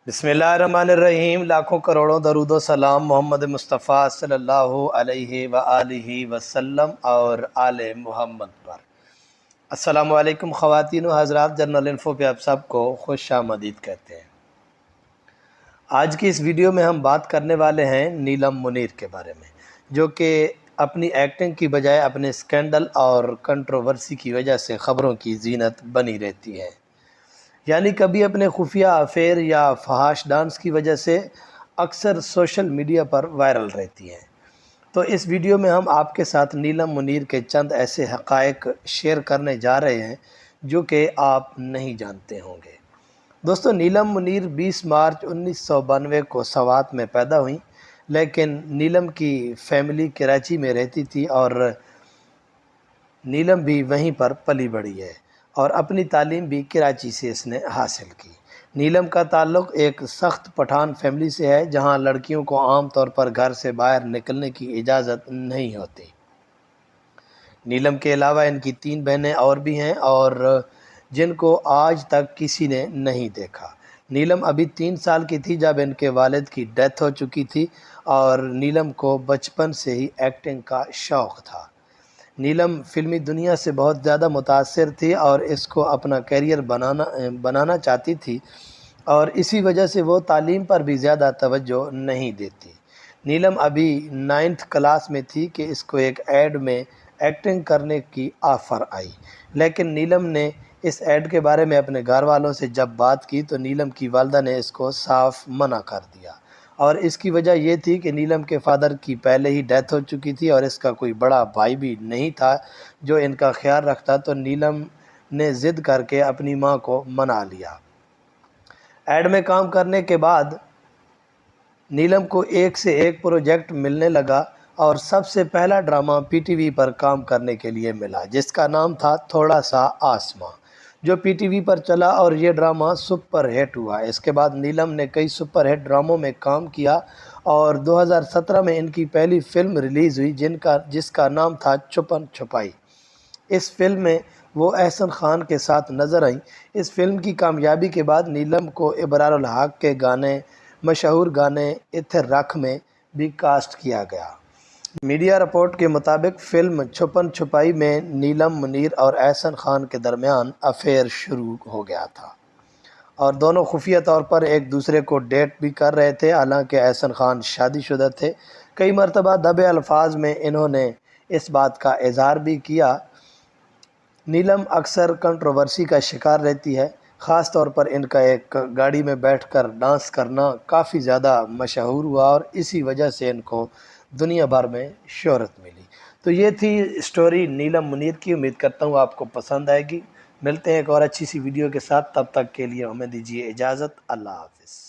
बिस्मिल्लाहिर्रहमानिर्रहीम। लाखों करोड़ों दरूद व सलाम मोहम्मद मुस्तफ़ा सल्लल्लाहु अलैहि व आलिहि वसल्लम और आले मोहम्मद पर। अस्सलामु अलैकुम ख़वातीन व हज़रात, जनरल इन्फो पे आप सबको खुश आमदीद कहते हैं। आज की इस वीडियो में हम बात करने वाले हैं नीलम मुनीर के बारे में, जो कि अपनी एक्टिंग की बजाय अपने स्कैंडल और कंट्रोवर्सी की वजह से ख़बरों की जीनत बनी रहती है। यानी कभी अपने खुफिया अफेयर या फहाश डांस की वजह से अक्सर सोशल मीडिया पर वायरल रहती हैं। तो इस वीडियो में हम आपके साथ नीलम मुनीर के चंद ऐसे हक़ाइक़ शेयर करने जा रहे हैं जो कि आप नहीं जानते होंगे। दोस्तों, नीलम मुनीर 20 मार्च 1992 को सवात में पैदा हुई, लेकिन नीलम की फैमिली कराची में रहती थी और नीलम भी वहीं पर पली बढ़ी है और अपनी तालीम भी कराची से इसने हासिल की। नीलम का ताल्लुक़ एक सख्त पठान फैमिली से है, जहां लड़कियों को आम तौर पर घर से बाहर निकलने की इजाज़त नहीं होती। नीलम के अलावा इनकी 3 बहनें और भी हैं और जिनको आज तक किसी ने नहीं देखा। नीलम अभी 3 साल की थी जब इनके वालिद की डेथ हो चुकी थी और नीलम को बचपन से ही एक्टिंग का शौक़ था। नीलम फ़िल्मी दुनिया से बहुत ज़्यादा मुतासिर थी और इसको अपना करियर बनाना चाहती थी और इसी वजह से वो तालीम पर भी ज़्यादा तवज्जो नहीं देती। नीलम अभी 9th क्लास में थी कि इसको एक ऐड में एक्टिंग करने की ऑफ़र आई, लेकिन नीलम ने इस ऐड के बारे में अपने घर वालों से जब बात की तो नीलम की वालिदा ने इसको साफ़ मना कर दिया और इसकी वजह ये थी कि नीलम के फ़ादर की पहले ही डेथ हो चुकी थी और इसका कोई बड़ा भाई भी नहीं था जो इनका ख्याल रखता। तो नीलम ने ज़िद करके अपनी मां को मना लिया। ऐड में काम करने के बाद नीलम को एक से एक प्रोजेक्ट मिलने लगा और सबसे पहला ड्रामा पीटीवी पर काम करने के लिए मिला, जिसका नाम था थोड़ा सा आसमां, जो पीटीवी पर चला और ये ड्रामा सुपर हिट हुआ। इसके बाद नीलम ने कई सुपर हिट ड्रामों में काम किया और 2017 में इनकी पहली फ़िल्म रिलीज़ हुई जिसका नाम था छुपन छुपाई। इस फिल्म में वो एहसन खान के साथ नज़र आई। इस फिल्म की कामयाबी के बाद नीलम को इबरारुल हक के मशहूर गाने इत्थे रख में भी कास्ट किया गया। मीडिया रिपोर्ट के मुताबिक फ़िल्म छुपन छुपाई में नीलम मुनीर और एहसन खान के दरमियान अफेयर शुरू हो गया था और दोनों खुफिया तौर पर एक दूसरे को डेट भी कर रहे थे। हालांकि एहसन खान शादीशुदा थे। कई मरतबा दबे अल्फाज में इन्होंने इस बात का इजहार भी किया। नीलम अक्सर कंट्रोवर्सी का शिकार रहती है। ख़ास तौर पर इनका एक गाड़ी में बैठकर डांस करना काफ़ी ज़्यादा मशहूर हुआ और इसी वजह से इनको दुनिया भर में शोहरत मिली। तो ये थी स्टोरी नीलम मुनीर की। उम्मीद करता हूँ आपको पसंद आएगी। मिलते हैं एक और अच्छी सी वीडियो के साथ, तब तक के लिए हमें दीजिए इजाज़त। अल्लाह हाफ़िज़।